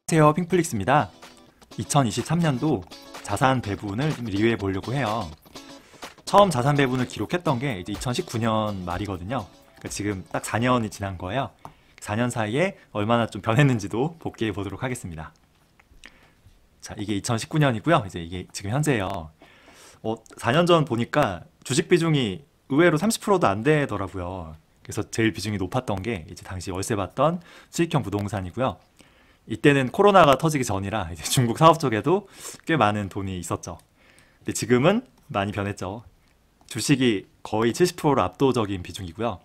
안녕하세요, 핑플릭스입니다. 2023년도 자산 배분을 좀 리뷰해 보려고 해요. 처음 자산 배분을 기록했던 게 이제 2019년 말이거든요. 그러니까 지금 딱 4년이 지난 거예요. 4년 사이에 얼마나 좀 변했는지도 복귀해 보도록 하겠습니다. 자, 이게 2019년이고요. 이제 이게 지금 현재예요. 4년 전 보니까 주식 비중이 의외로 30%도 안 되더라고요. 그래서 제일 비중이 높았던 게 이제 당시 월세 받던 수익형 부동산이고요. 이때는 코로나가 터지기 전이라 이제 중국 사업 쪽에도 꽤 많은 돈이 있었죠. 근데 지금은 많이 변했죠. 주식이 거의 70%로 압도적인 비중이고요.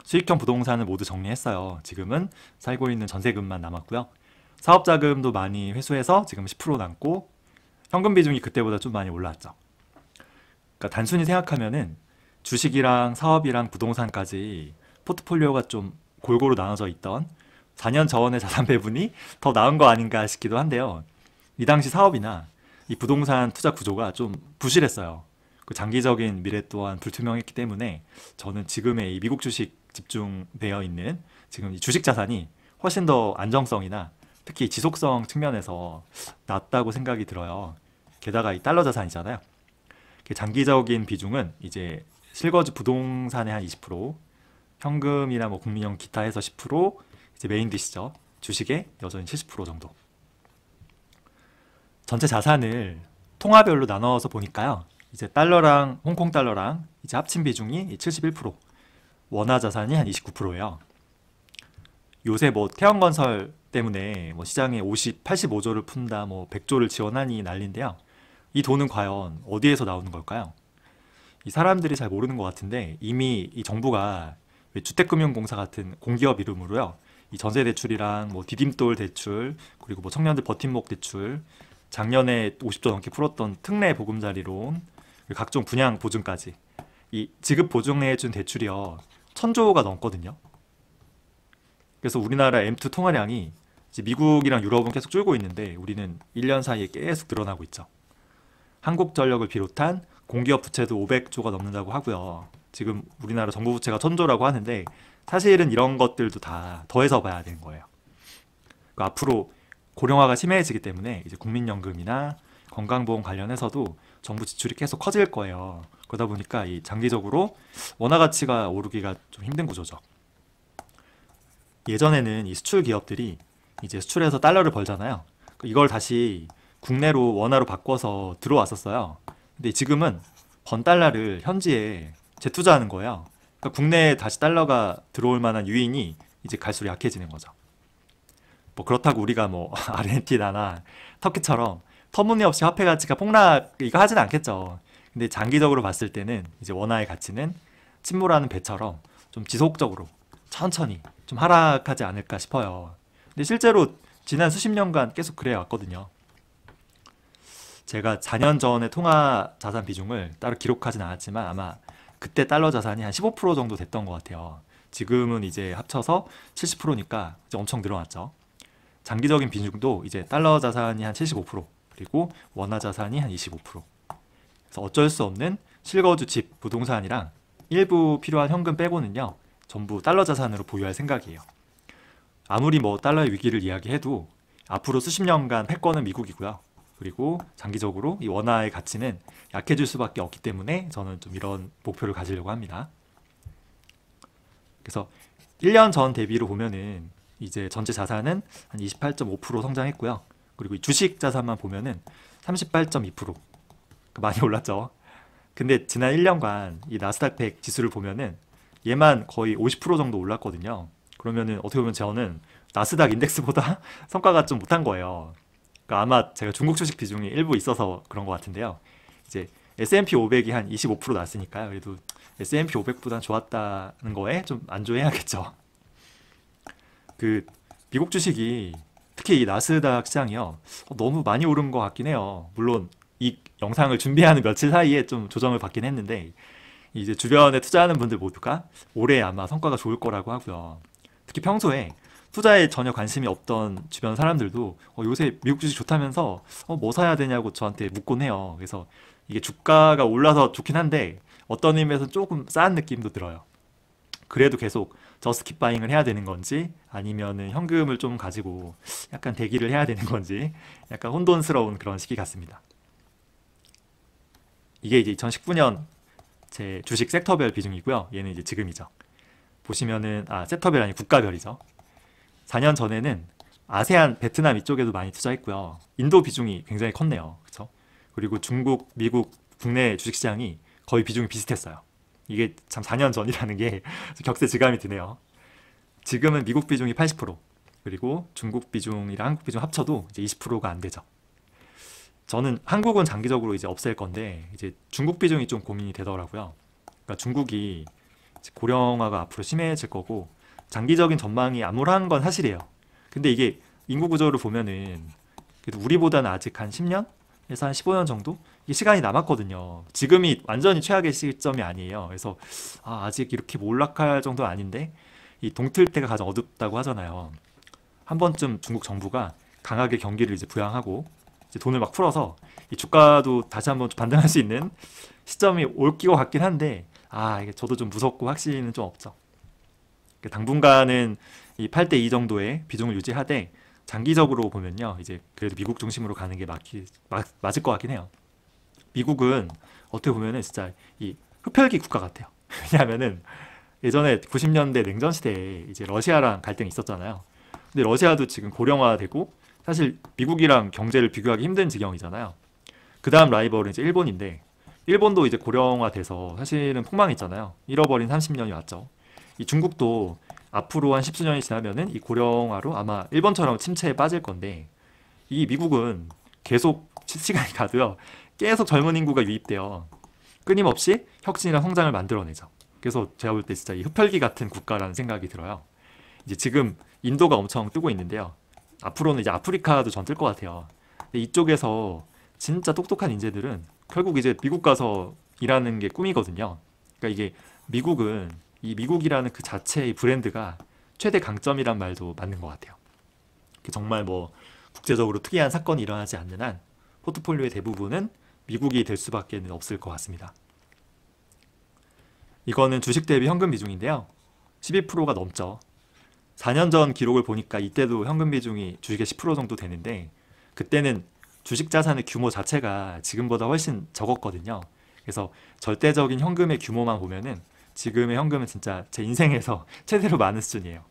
수익형 부동산을 모두 정리했어요. 지금은 살고 있는 전세금만 남았고요. 사업 자금도 많이 회수해서 지금 10% 남고 현금 비중이 그때보다 좀 많이 올라왔죠. 그러니까 단순히 생각하면은 주식이랑 사업이랑 부동산까지 포트폴리오가 좀 골고루 나눠져 있던 4년 전의 자산 배분이 더 나은 거 아닌가 싶기도 한데요. 이 당시 사업이나 이 부동산 투자 구조가 좀 부실했어요. 그 장기적인 미래 또한 불투명했기 때문에 저는 지금의 이 미국 주식 집중되어 있는 지금 이 주식 자산이 훨씬 더 안정성이나 특히 지속성 측면에서 낫다고 생각이 들어요. 게다가 이 달러 자산이잖아요. 장기적인 비중은 이제 실거주 부동산의 한 20%, 현금이나 뭐 국민형 기타 해서 10%, 이제 메인 디시죠. 주식의 여전히 70% 정도. 전체 자산을 통화별로 나눠서 보니까요. 이제 달러랑 홍콩 달러랑 이제 합친 비중이 71%, 원화 자산이 한 29%예요. 요새 뭐 태양건설 때문에 뭐 시장에 85조를 푼다, 뭐 100조를 지원하니 난리인데요. 이 돈은 과연 어디에서 나오는 걸까요? 이 사람들이 잘 모르는 것 같은데 이미 이 정부가 주택금융공사 같은 공기업 이름으로요. 이 전세 대출이랑 뭐 디딤돌 대출 그리고 뭐 청년들 버팀목 대출 작년에 50조 넘게 풀었던 특례 보금자리론 그리고 각종 분양 보증까지 이 지급 보증해준 대출이요 1000조가 넘거든요. 그래서 우리나라 M2 통화량이 이제 미국이랑 유럽은 계속 줄고 있는데 우리는 1년 사이에 계속 늘어나고 있죠. 한국전력을 비롯한 공기업 부채도 500조가 넘는다고 하고요. 지금 우리나라 정부 부채가 1000조라고 하는데 사실은 이런 것들도 다 더해서 봐야 되는 거예요. 그러니까 앞으로 고령화가 심해지기 때문에 이제 국민연금이나 건강보험 관련해서도 정부 지출이 계속 커질 거예요. 그러다 보니까 이 장기적으로 원화 가치가 오르기가 좀 힘든 구조죠. 예전에는 이 수출 기업들이 이제 수출해서 달러를 벌잖아요. 이걸 다시 국내로 원화로 바꿔서 들어왔었어요. 근데 지금은 번 달러를 현지에 재투자하는 거예요. 그러니까 국내에 다시 달러가 들어올 만한 유인이 이제 갈수록 약해지는 거죠. 뭐 그렇다고 우리가 뭐 아르헨티나나 터키처럼 터무니없이 화폐 가치가 폭락 이거 하진 않겠죠. 근데 장기적으로 봤을 때는 이제 원화의 가치는 침몰하는 배처럼 좀 지속적으로 천천히 좀 하락하지 않을까 싶어요. 근데 실제로 지난 수십 년간 계속 그래 왔거든요. 제가 4년 전에 통화 자산 비중을 따로 기록하진 않았지만 아마 그때 달러 자산이 한 15% 정도 됐던 것 같아요. 지금은 이제 합쳐서 70%니까 이제 엄청 늘어났죠. 장기적인 비중도 이제 달러 자산이 한 75%, 그리고 원화 자산이 한 25%. 그래서 어쩔 수 없는 실거주 집, 부동산이랑 일부 필요한 현금 빼고는요. 전부 달러 자산으로 보유할 생각이에요. 아무리 뭐 달러의 위기를 이야기해도 앞으로 수십 년간 패권은 미국이고요. 그리고 장기적으로 이 원화의 가치는 약해질 수밖에 없기 때문에 저는 좀 이런 목표를 가지려고 합니다. 그래서 1년 전 대비로 보면은 이제 전체 자산은 한 28.5% 성장했고요. 그리고 이 주식 자산만 보면은 38.2% 많이 올랐죠. 근데 지난 1년간 이 나스닥 100 지수를 보면은 얘만 거의 50% 정도 올랐거든요. 그러면은 어떻게 보면 저는 나스닥 인덱스보다 성과가 좀 못한 거예요. 그러니까 아마 제가 중국 주식 비중이 일부 있어서 그런 것 같은데요. 이제 S&P 500이 한 25% 났으니까요. 그래도 S&P 500보다 좋았다는 거에 좀 안주해야겠죠. 그 미국 주식이 특히 이 나스닥 시장이요. 너무 많이 오른 것 같긴 해요. 물론 이 영상을 준비하는 며칠 사이에 좀 조정을 받긴 했는데 이제 주변에 투자하는 분들 모두가 올해 아마 성과가 좋을 거라고 하고요. 특히 평소에 투자에 전혀 관심이 없던 주변 사람들도 요새 미국 주식 좋다면서 뭐 사야 되냐고 저한테 묻곤 해요. 그래서 이게 주가가 올라서 좋긴 한데 어떤 의미에서 조금 싼 느낌도 들어요. 그래도 계속 저스트 킵 바잉을 해야 되는 건지 아니면은 현금을 좀 가지고 약간 대기를 해야 되는 건지 약간 혼돈스러운 그런 시기 같습니다. 이게 이제 2019년 제 주식 섹터별 비중이고요. 얘는 이제 지금이죠. 보시면은 섹터별 아니 국가별이죠. 4년 전에는 아세안, 베트남 이쪽에도 많이 투자했고요. 인도 비중이 굉장히 컸네요. 그렇죠? 그리고 중국, 미국, 국내 주식시장이 거의 비중이 비슷했어요. 이게 참 4년 전이라는 게 격세지감이 드네요. 지금은 미국 비중이 80%, 그리고 중국 비중이랑 한국 비중 합쳐도 이제 20%가 안 되죠. 저는 한국은 장기적으로 이제 없앨 건데 이제 중국 비중이 좀 고민이 되더라고요. 그러니까 중국이 이제 고령화가 앞으로 심해질 거고 장기적인 전망이 암울한 건 사실이에요. 근데 이게 인구 구조를 보면은 그래도 우리보다는 아직 한 10년에서 한 15년 정도 이 시간이 남았거든요. 지금이 완전히 최악의 시점이 아니에요. 그래서 아직 이렇게 몰락할 정도는 아닌데 이 동틀 때가 가장 어둡다고 하잖아요. 한 번쯤 중국 정부가 강하게 경기를 이제 부양하고 이제 돈을 막 풀어서 이 주가도 다시 한번 반등할 수 있는 시점이 올 것 같긴 한데 이게 저도 좀 무섭고 확신은 좀 없죠. 당분간은 이 8대2 정도의 비중을 유지하되 장기적으로 보면요 이제 그래도 미국 중심으로 가는 게 맞을 것 같긴 해요. 미국은 어떻게 보면은 진짜 이 흡혈귀 국가 같아요. 왜냐하면은 예전에 90년대 냉전 시대에 이제 러시아랑 갈등이 있었잖아요. 근데 러시아도 지금 고령화되고 사실 미국이랑 경제를 비교하기 힘든 지경이잖아요. 그 다음 라이벌은 이제 일본인데 일본도 이제 고령화돼서 사실은 폭망했잖아요. 잃어버린 30년이 왔죠. 이 중국도 앞으로 한 십수년이 지나면은 이 고령화로 아마 일본처럼 침체에 빠질 건데 이 미국은 계속 시간이 가도요. 계속 젊은 인구가 유입돼요. 끊임없이 혁신이나 성장을 만들어내죠. 그래서 제가 볼 때 진짜 이 흡혈귀 같은 국가라는 생각이 들어요. 이제 지금 인도가 엄청 뜨고 있는데요. 앞으로는 이제 아프리카도 전 뜰 것 같아요. 근데 이쪽에서 진짜 똑똑한 인재들은 결국 이제 미국 가서 일하는 게 꿈이거든요. 그러니까 이게 미국은 이 미국이라는 그 자체의 브랜드가 최대 강점이란 말도 맞는 것 같아요. 정말 뭐 국제적으로 특이한 사건이 일어나지 않는 한 포트폴리오의 대부분은 미국이 될 수밖에 없을 것 같습니다. 이거는 주식 대비 현금 비중인데요. 12%가 넘죠. 4년 전 기록을 보니까 이때도 현금 비중이 주식의 10% 정도 되는데 그때는 주식 자산의 규모 자체가 지금보다 훨씬 적었거든요. 그래서 절대적인 현금의 규모만 보면은 지금의 현금은 진짜 제 인생에서 최대로 많은 수준이에요.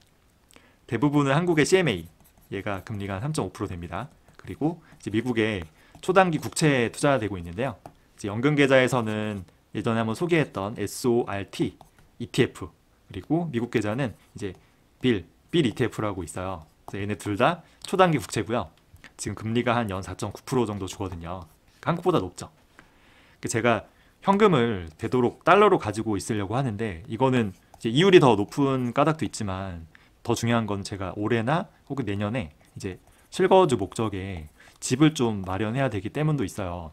대부분은 한국의 CMA, 얘가 금리가 한 3.5% 됩니다. 그리고 이제 미국의 초단기 국채에 투자되고 있는데요. 이제 연금 계좌에서는 예전에 한번 소개했던 SORT ETF, 그리고 미국 계좌는 이제 빌 ETF라고 있어요. 그래서 얘네 둘 다 초단기 국채고요. 지금 금리가 한 연 4.9% 정도 주거든요. 한국보다 높죠. 제가 현금을 되도록 달러로 가지고 있으려고 하는데 이거는 이제 이율이 더 높은 까닭도 있지만 더 중요한 건 제가 올해나 혹은 내년에 이제 실거주 목적에 집을 좀 마련해야 되기 때문도 있어요.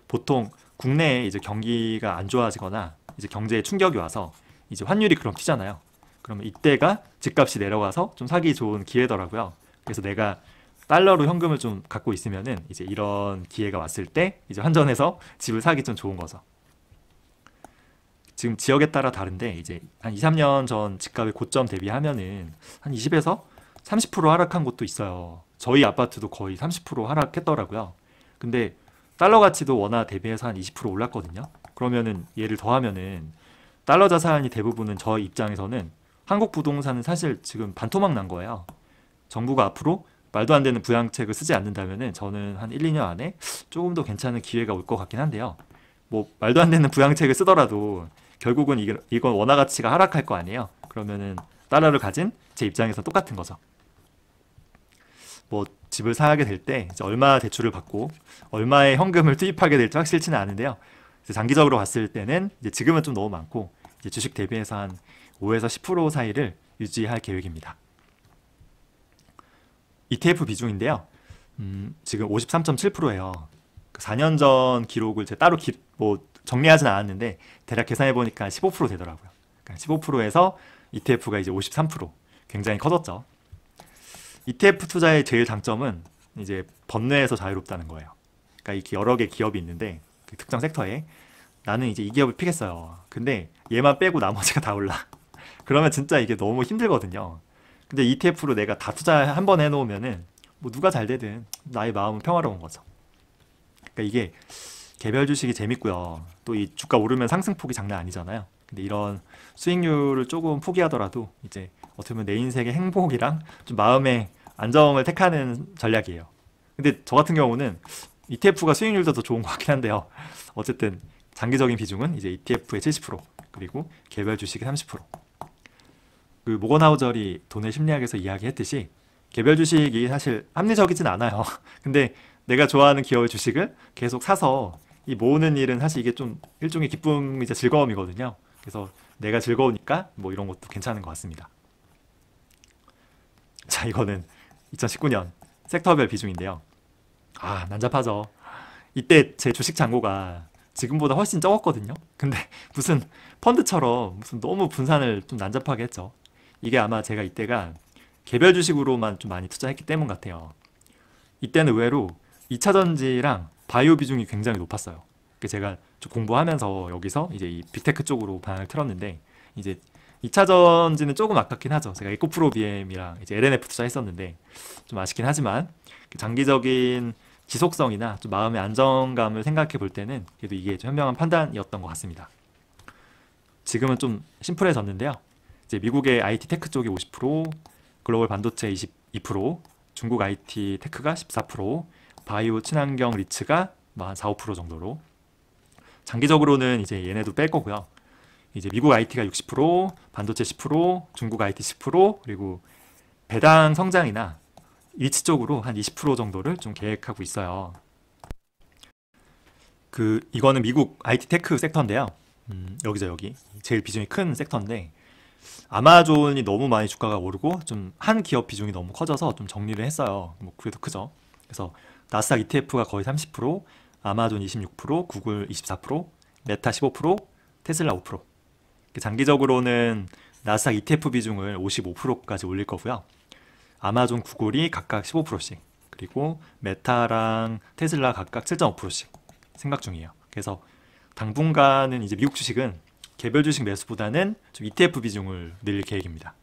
보통 국내에 이제 경기가 안 좋아지거나 이제 경제에 충격이 와서 이제 환율이 그럼 튀잖아요. 그러면 이때가 집값이 내려가서 좀 사기 좋은 기회더라고요. 그래서 내가 달러로 현금을 좀 갖고 있으면은 이제 이런 기회가 왔을 때 이제 환전해서 집을 사기 좀 좋은 거죠. 지금 지역에 따라 다른데 이제 한 2, 3년 전 집값의 고점 대비하면은 한 20에서 30% 하락한 곳도 있어요. 저희 아파트도 거의 30% 하락했더라고요. 근데 달러 가치도 원화 대비해서 한 20% 올랐거든요. 그러면은 얘를 더하면은 달러 자산이 대부분은 저희 입장에서는 한국 부동산은 사실 지금 반토막 난 거예요. 정부가 앞으로 말도 안 되는 부양책을 쓰지 않는다면은 저는 한 1, 2년 안에 조금 더 괜찮은 기회가 올 것 같긴 한데요. 뭐 말도 안 되는 부양책을 쓰더라도 결국은 이건 원화 가치가 하락할 거 아니에요. 그러면은 달러를 가진 제 입장에서 똑같은 거죠. 뭐 집을 사게 될 때 얼마 대출을 받고 얼마의 현금을 투입하게 될지 확실치는 않은데요. 장기적으로 봤을 때는 이제 지금은 좀 너무 많고 이제 주식 대비해서 한 5에서 10% 사이를 유지할 계획입니다. ETF 비중인데요. 지금 53.7%예요. 4년 전 기록을 제가 따로 정리하진 않았는데 대략 계산해 보니까 15% 되더라고요. 그러니까 15%에서 ETF가 이제 53%, 굉장히 커졌죠. ETF 투자의 제일 장점은 이제 법례에서 자유롭다는 거예요. 그러니까 이렇게 여러 개 기업이 있는데 그 특정 섹터에 나는 이제 이 기업을 피겠어요. 근데 얘만 빼고 나머지가 다 올라. 그러면 진짜 이게 너무 힘들거든요. 근데 ETF로 내가 다 투자 한 번 해놓으면은 뭐 누가 잘 되든 나의 마음은 평화로운 거죠. 그러니까 이게 개별 주식이 재밌고요. 또 이 주가 오르면 상승폭이 장난 아니잖아요. 근데 이런 수익률을 조금 포기하더라도 이제 어떻게 보면 내 인생의 행복이랑 좀 마음의 안정을 택하는 전략이에요. 근데 저 같은 경우는 ETF가 수익률도 더 좋은 것 같긴 한데요. 어쨌든 장기적인 비중은 이제 ETF의 70% 그리고 개별 주식의 30%. 그 모건하우절이 돈의 심리학에서 이야기했듯이 개별 주식이 사실 합리적이진 않아요. 근데 내가 좋아하는 기업의 주식을 계속 사서 이 모으는 일은 사실 이게 좀 일종의 기쁨이자 즐거움이거든요. 그래서 내가 즐거우니까 뭐 이런 것도 괜찮은 것 같습니다. 자, 이거는 2019년 섹터별 비중인데요. 아, 난잡하죠. 이때 제 주식 잔고가 지금보다 훨씬 적었거든요. 근데 무슨 펀드처럼 무슨 너무 분산을 좀 난잡하게 했죠. 이게 아마 제가 이때가 개별 주식으로만 좀 많이 투자했기 때문 같아요. 이때는 의외로 2차 전지랑 바이오 비중이 굉장히 높았어요. 제가 좀 공부하면서 여기서 이제 이 빅테크 쪽으로 방향을 틀었는데 이제 2차 전지는 조금 아깝긴 하죠. 제가 에코프로 BM이랑 이제 LNF 투자했었는데 좀 아쉽긴 하지만 장기적인 지속성이나 좀 마음의 안정감을 생각해 볼 때는 그래도 이게 좀 현명한 판단이었던 것 같습니다. 지금은 좀 심플해졌는데요. 이제 미국의 IT 테크 쪽이 50%, 글로벌 반도체 22%, 중국 IT 테크가 14%, 바이오 친환경 리츠가 한 4, 5% 정도로. 장기적으로는 이제 얘네도 뺄 거고요. 이제 미국 IT가 60%, 반도체 10%, 중국 IT 10%, 그리고 배당 성장이나 리츠 쪽으로 한 20% 정도를 좀 계획하고 있어요. 이거는 미국 IT 테크 섹터인데요. 여기죠, 여기. 제일 비중이 큰 섹터인데, 아마존이 너무 많이 주가가 오르고, 좀 한 기업 비중이 너무 커져서 좀 정리를 했어요. 뭐, 그래도 크죠. 그래서 나스닥 ETF가 거의 30%, 아마존 26%, 구글 24%, 메타 15%, 테슬라 5%. 장기적으로는 나스닥 ETF 비중을 55%까지 올릴 거고요. 아마존, 구글이 각각 15%씩, 그리고 메타랑 테슬라 각각 7.5%씩 생각 중이에요. 그래서 당분간은 이제 미국 주식은 개별 주식 매수보다는 좀 ETF 비중을 늘릴 계획입니다.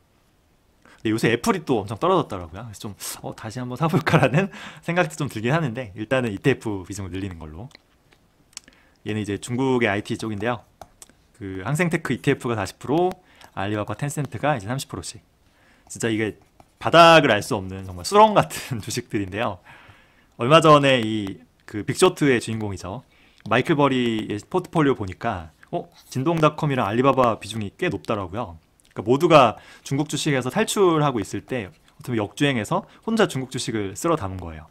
근데 요새 애플이 또 엄청 떨어졌더라고요. 그래서 좀 다시 한번 사볼까라는 생각도 좀 들긴 하는데 일단은 ETF 비중을 늘리는 걸로. 얘는 이제 중국의 IT 쪽인데요. 항생테크 ETF가 40%, 알리바바, 텐센트가 이제 30%씩. 진짜 이게 바닥을 알 수 없는 정말 수렁 같은 주식들인데요. 얼마 전에 빅쇼트의 주인공이죠. 마이클 버리의 포트폴리오 보니까 진동닷컴이랑 알리바바 비중이 꽤 높더라고요. 그러니까 모두가 중국 주식에서 탈출하고 있을 때 어떻게 역주행해서 혼자 중국 주식을 쓸어 담은 거예요.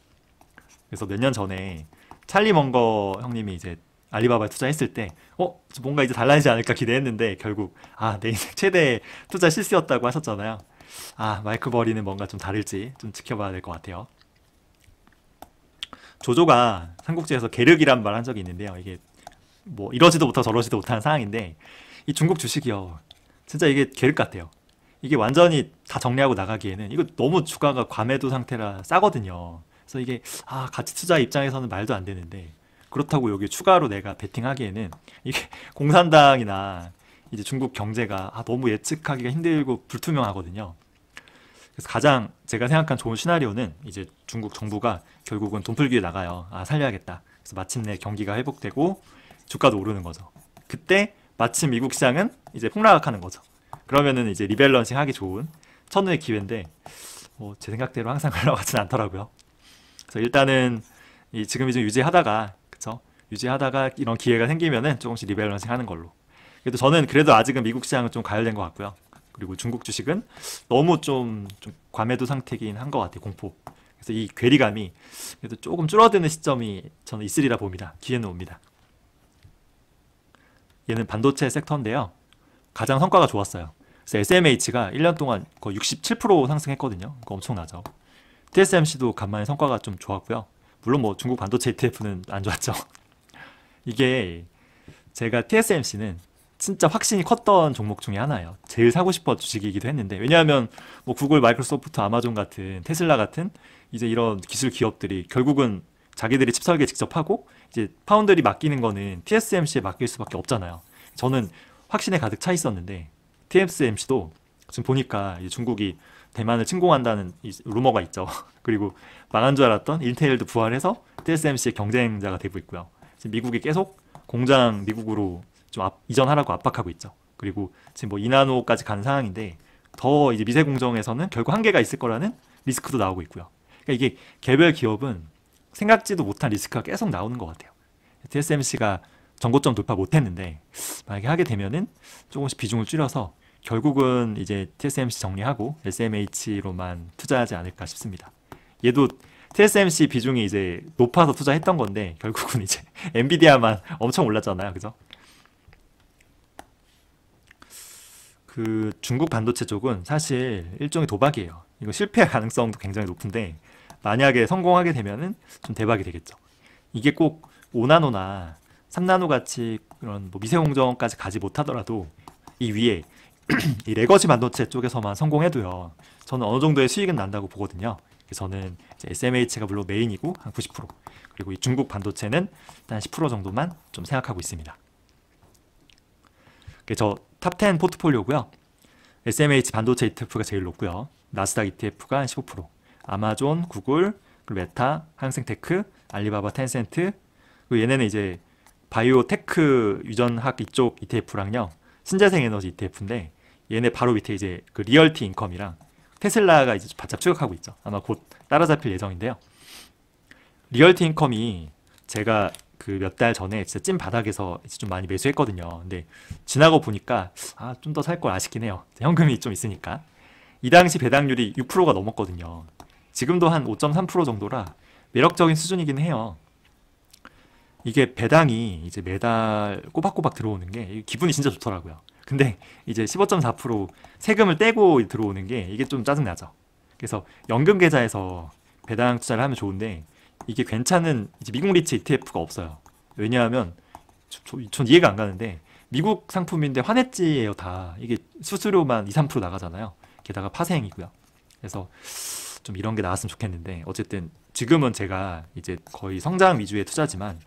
그래서 몇 년 전에 찰리 먼거 형님이 이제 알리바바에 투자했을 때 뭔가 이제 달라지지 않을까 기대했는데 결국 내 인생 최대 투자 실수였다고 하셨잖아요. 마이클 버리는 뭔가 좀 다를지 좀 지켜봐야 될 것 같아요. 조조가 삼국지에서 계륵이란 말 한 적이 있는데요. 이게 뭐 이러지도 못하고 저러지도 못하는 상황인데 이 중국 주식이요. 진짜 이게 계륵 같아요. 이게 완전히 다 정리하고 나가기에는 이거 너무 주가가 과매도 상태라 싸거든요. 그래서 이게 가치 투자 입장에서는 말도 안 되는데 그렇다고 여기 추가로 내가 베팅하기에는 이게 공산당이나 이제 중국 경제가 너무 예측하기가 힘들고 불투명하거든요. 그래서 가장 제가 생각한 좋은 시나리오는 이제 중국 정부가 결국은 돈 풀기에 나가요. 살려야겠다. 그래서 마침내 경기가 회복되고 주가도 오르는 거죠. 그때 마침 미국 시장은 이제 폭락하는 거죠. 그러면은 이제 리밸런싱 하기 좋은 천우의 기회인데 제 생각대로 항상 흘러가진 않더라고요. 그래서 일단은 지금 이제 유지하다가 그쵸? 유지하다가 이런 기회가 생기면은 조금씩 리밸런싱 하는 걸로. 그래도 저는 그래도 아직은 미국 시장은 좀 가열된 것 같고요. 그리고 중국 주식은 너무 좀 과매도 상태긴 한 것 같아요. 공포. 그래서 이 괴리감이 그래도 조금 줄어드는 시점이 저는 있으리라 봅니다. 기회는 옵니다. 얘는 반도체 섹터인데요. 가장 성과가 좋았어요. 그래서 SMH가 1년 동안 거의 67% 상승했거든요. 그거 엄청나죠. TSMC도 간만에 성과가 좀 좋았고요. 물론 뭐 중국 반도체 ETF는 안 좋았죠. 이게 제가 TSMC는 진짜 확신이 컸던 종목 중에 하나예요. 제일 사고 싶어 주식이기도 했는데 왜냐하면 뭐 구글, 마이크로소프트, 아마존 같은 테슬라 같은 이제 이런 기술 기업들이 결국은 자기들이 칩 설계 직접 하고 이제 파운드리 맡기는 거는 TSMC에 맡길 수밖에 없잖아요. 저는 확신에 가득 차 있었는데 TSMC도 지금 보니까 이제 중국이 대만을 침공한다는 루머가 있죠. 그리고 망한 줄 알았던 인텔도 부활해서 TSMC의 경쟁자가 되고 있고요. 지금 미국이 계속 공장 미국으로 좀 이전하라고 압박하고 있죠. 그리고 지금 뭐 2나노까지 간 상황인데 더 이제 미세 공정에서는 결국 한계가 있을 거라는 리스크도 나오고 있고요. 그러니까 이게 개별 기업은 생각지도 못한 리스크가 계속 나오는 것 같아요. TSMC가 전고점 돌파 못했는데 만약에 하게 되면은 조금씩 비중을 줄여서 결국은 이제 TSMC 정리하고 SMH로만 투자하지 않을까 싶습니다. 얘도 TSMC 비중이 이제 높아서 투자했던 건데 결국은 이제 엔비디아만 엄청 올랐잖아요. 그죠? 그 중국 반도체 쪽은 사실 일종의 도박이에요. 이거 실패할 가능성도 굉장히 높은데 만약에 성공하게 되면은 좀 대박이 되겠죠. 이게 꼭 5나노나 3나노 같이 그런 뭐 미세 공정까지 가지 못하더라도 이 위에 이 레거시 반도체 쪽에서만 성공해도요. 저는 어느 정도의 수익은 난다고 보거든요. 그래서 저는 이제 SMH가 물론 메인이고 한 90%, 그리고 이 중국 반도체는 한 10% 정도만 좀 생각하고 있습니다. 저 탑10 포트폴리오고요. SMH 반도체 ETF가 제일 높고요. 나스닥 ETF가 한 15%, 아마존, 구글, 그리고 메타, 한생테크, 알리바바, 텐센트, 그리고 얘네는 이제 바이오 테크 유전학 이쪽 ETF랑요. 신재생 에너지 ETF인데 얘네 바로 밑에 이제 그 리얼티 인컴이랑 테슬라가 이제 바짝 추격하고 있죠. 아마 곧 따라잡힐 예정인데요. 리얼티 인컴이 제가 그 몇 달 전에 진짜 찐 바닥에서 이제 좀 많이 매수했거든요. 근데 지나고 보니까 좀 더 살 걸 아쉽긴 해요. 현금이 좀 있으니까. 이 당시 배당률이 6%가 넘었거든요. 지금도 한 5.3% 정도라 매력적인 수준이긴 해요. 이게 배당이 이제 매달 꼬박꼬박 들어오는 게 기분이 진짜 좋더라고요. 근데 이제 15.4% 세금을 떼고 들어오는 게 이게 좀 짜증나죠. 그래서 연금 계좌에서 배당 투자를 하면 좋은데 이게 괜찮은 이제 미국 리츠 ETF가 없어요. 왜냐하면 전 이해가 안 가는데 미국 상품인데 환해지예요 다. 이게 수수료만 2, 3% 나가잖아요. 게다가 파생이고요. 그래서 좀 이런 게 나왔으면 좋겠는데 어쨌든 지금은 제가 이제 거의 성장 위주의 투자지만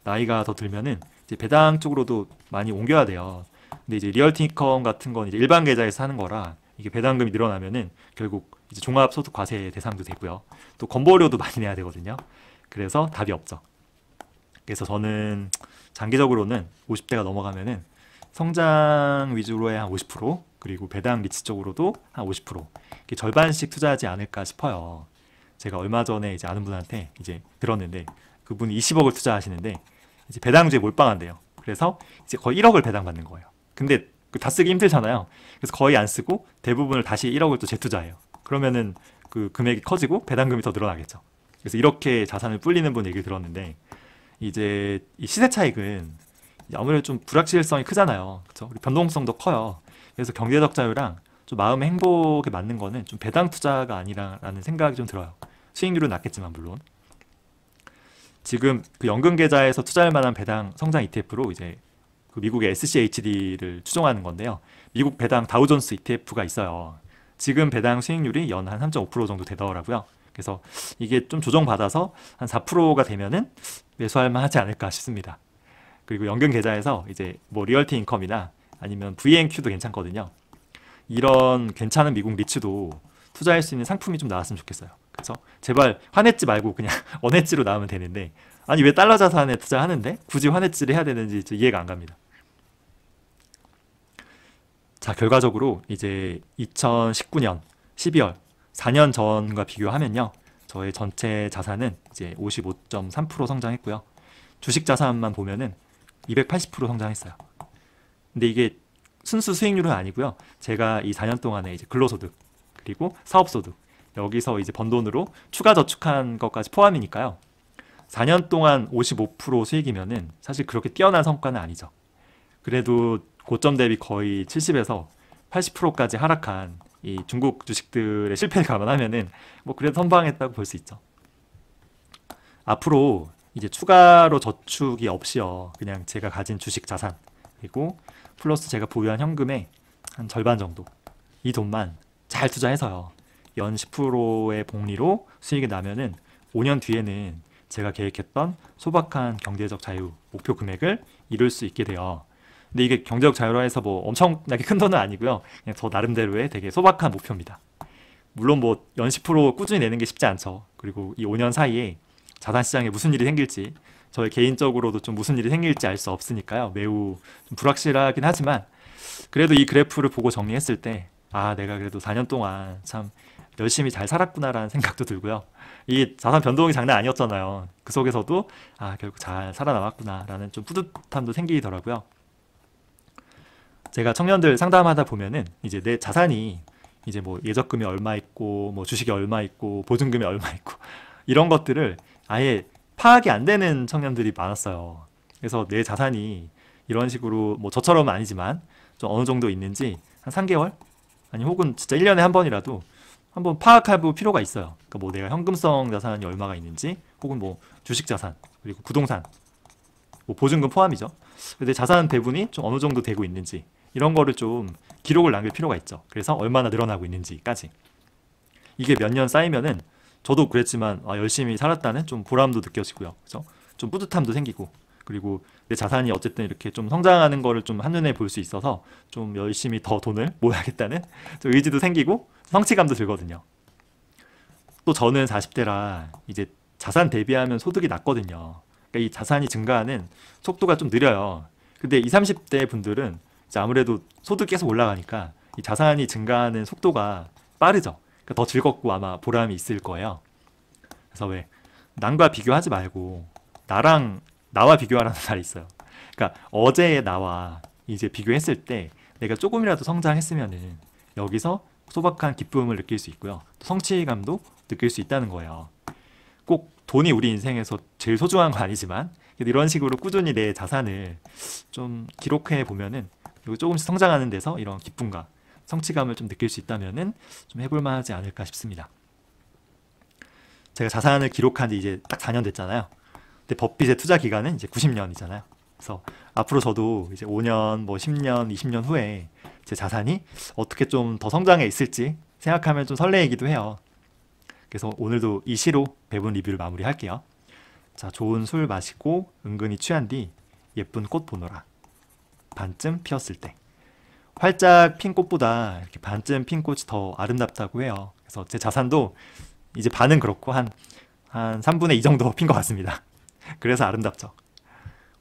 나이가 더 들면은 이제 배당 쪽으로도 많이 옮겨야 돼요. 근데 이제 리얼티 인컴 같은 건 이제 일반 계좌에서 하는 거라 이게 배당금이 늘어나면은 결국 이제 종합소득 과세 대상도 되고요. 또 건보료도 많이 내야 되거든요. 그래서 답이 없죠. 그래서 저는 장기적으로는 50대가 넘어가면은 성장 위주로의 한 50%, 그리고 배당 리츠 쪽으로도 한 50%, 이렇게 절반씩 투자하지 않을까 싶어요. 제가 얼마 전에 이제 아는 분한테 이제 들었는데 그분이 20억을 투자하시는데 이제 배당주에 몰빵한대요. 그래서 이제 거의 1억을 배당받는 거예요. 근데 다 쓰기 힘들잖아요. 그래서 거의 안 쓰고 대부분을 다시 1억을 또 재투자해요. 그러면은 그 금액이 커지고 배당금이 더 늘어나겠죠. 그래서 이렇게 자산을 불리는 분 얘기를 들었는데 이제 이 시세 차익은 아무래도 좀 불확실성이 크잖아요. 그렇죠? 변동성도 커요. 그래서 경제적 자유랑 좀 마음의 행복에 맞는 거는 좀 배당 투자가 아니라는 생각이 좀 들어요. 수익률은 낮겠지만 물론. 지금 그 연금 계좌에서 투자할 만한 배당 성장 ETF로 이제 그 미국의 SCHD를 추종하는 건데요. 미국 배당 다우존스 ETF가 있어요. 지금 배당 수익률이 연 한 3.5% 정도 되더라고요. 그래서 이게 좀 조정받아서 한 4%가 되면은 매수할 만하지 않을까 싶습니다. 그리고 연금 계좌에서 이제 뭐 리얼티 인컴이나 아니면 VNQ도 괜찮거든요. 이런 괜찮은 미국 리츠도 투자할 수 있는 상품이 좀 나왔으면 좋겠어요. 그래서 제발 환해지 말고 그냥 원해지로 나오면 되는데 아니 왜 달러 자산에 투자하는데 굳이 환해지를 해야 되는지 이해가 안 갑니다. 자, 결과적으로 이제 2019년 12월 4년 전과 비교하면요. 저의 전체 자산은 이제 55.3% 성장했고요. 주식 자산만 보면은 280% 성장했어요. 근데 이게 순수 수익률은 아니고요. 제가 이 4년 동안에 이제 근로소득 그리고 사업소득 여기서 이제 번 돈으로 추가 저축한 것까지 포함이니까요. 4년 동안 55% 수익이면은 사실 그렇게 뛰어난 성과는 아니죠. 그래도 고점 대비 거의 70에서 80%까지 하락한 이 중국 주식들의 실패를 감안하면은 뭐 그래도 선방했다고 볼 수 있죠. 앞으로 이제 추가로 저축이 없이요. 그냥 제가 가진 주식 자산 그리고 플러스 제가 보유한 현금의 한 절반 정도 이 돈만 잘 투자해서요. 연 10%의 복리로 수익이 나면은 5년 뒤에는 제가 계획했던 소박한 경제적 자유 목표 금액을 이룰 수 있게 돼요. 근데 이게 경제적 자율화해서 뭐 엄청나게 큰 돈은 아니고요. 그냥 저 나름대로의 되게 소박한 목표입니다. 물론 뭐 연 10% 꾸준히 내는 게 쉽지 않죠. 그리고 이 5년 사이에 자산시장에 무슨 일이 생길지, 저의 개인적으로도 좀 무슨 일이 생길지 알 수 없으니까요. 매우 좀 불확실하긴 하지만 그래도 이 그래프를 보고 정리했을 때 아, 내가 그래도 4년 동안 참 열심히 잘 살았구나라는 생각도 들고요. 이 자산 변동이 장난 아니었잖아요. 그 속에서도 아, 결국 잘 살아남았구나라는 좀 뿌듯함도 생기더라고요. 제가 청년들 상담하다 보면은 이제 내 자산이 이제 뭐 예적금이 얼마 있고 뭐 주식이 얼마 있고 보증금이 얼마 있고 이런 것들을 아예 파악이 안 되는 청년들이 많았어요. 그래서 내 자산이 이런 식으로 뭐 저처럼은 아니지만 좀 어느 정도 있는지 한 3개월 아니 혹은 진짜 1년에 한 번이라도 한번 파악해 볼 필요가 있어요. 그러니까 뭐 내가 현금성 자산이 얼마가 있는지 혹은 뭐 주식 자산 그리고 부동산 뭐 보증금 포함이죠. 내 자산 배분이 좀 어느 정도 되고 있는지 이런 거를 좀 기록을 남길 필요가 있죠. 그래서 얼마나 늘어나고 있는지까지. 이게 몇 년 쌓이면은 저도 그랬지만 아, 열심히 살았다는 좀 보람도 느껴지고요. 그죠? 좀 뿌듯함도 생기고 그리고 내 자산이 어쨌든 이렇게 좀 성장하는 거를 좀 한눈에 볼 수 있어서 좀 열심히 더 돈을 모아야겠다는 좀 의지도 생기고 성취감도 들거든요. 또 저는 40대라 이제 자산 대비하면 소득이 낮거든요. 그러니까 이 자산이 증가하는 속도가 좀 느려요. 근데 20, 30대 분들은 이제 아무래도 소득이 계속 올라가니까 이 자산이 증가하는 속도가 빠르죠. 그러니까 더 즐겁고 아마 보람이 있을 거예요. 그래서 왜 남과 비교하지 말고 나와 비교하라는 말이 있어요. 그러니까 어제의 나와 이제 비교했을 때 내가 조금이라도 성장했으면은 여기서 소박한 기쁨을 느낄 수 있고요. 또 성취감도 느낄 수 있다는 거예요. 꼭 돈이 우리 인생에서 제일 소중한 건 아니지만 이런 식으로 꾸준히 내 자산을 좀 기록해 보면은 그리고 조금씩 성장하는 데서 이런 기쁨과 성취감을 좀 느낄 수 있다면은 좀 해볼 만하지 않을까 싶습니다. 제가 자산을 기록한 지 이제 딱 4년 됐잖아요. 근데 버핏의 투자 기간은 이제 90년이잖아요. 그래서 앞으로 저도 이제 5년, 뭐 10년, 20년 후에 제 자산이 어떻게 좀 더 성장해 있을지 생각하면 좀 설레이기도 해요. 그래서 오늘도 이 시로 배분 리뷰를 마무리할게요. 자, 좋은 술 마시고 은근히 취한 뒤 예쁜 꽃 보노라. 반쯤 피었을 때. 활짝 핀 꽃보다 이렇게 반쯤 핀 꽃이 더 아름답다고 해요. 그래서 제 자산도 이제 반은 그렇고 한 3분의 2 정도 핀 것 같습니다. 그래서 아름답죠.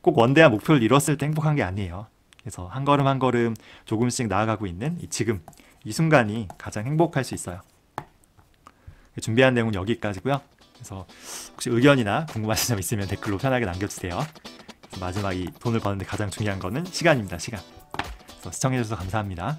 꼭 원대한 목표를 이뤘을 때 행복한 게 아니에요. 그래서 한 걸음 한 걸음 조금씩 나아가고 있는 이 지금, 이 순간이 가장 행복할 수 있어요. 준비한 내용은 여기까지고요. 그래서 혹시 의견이나 궁금하신 점 있으면 댓글로 편하게 남겨주세요. 마지막 이 돈을 버는데 가장 중요한 거는 시간입니다. 시간. 그래서 시청해주셔서 감사합니다.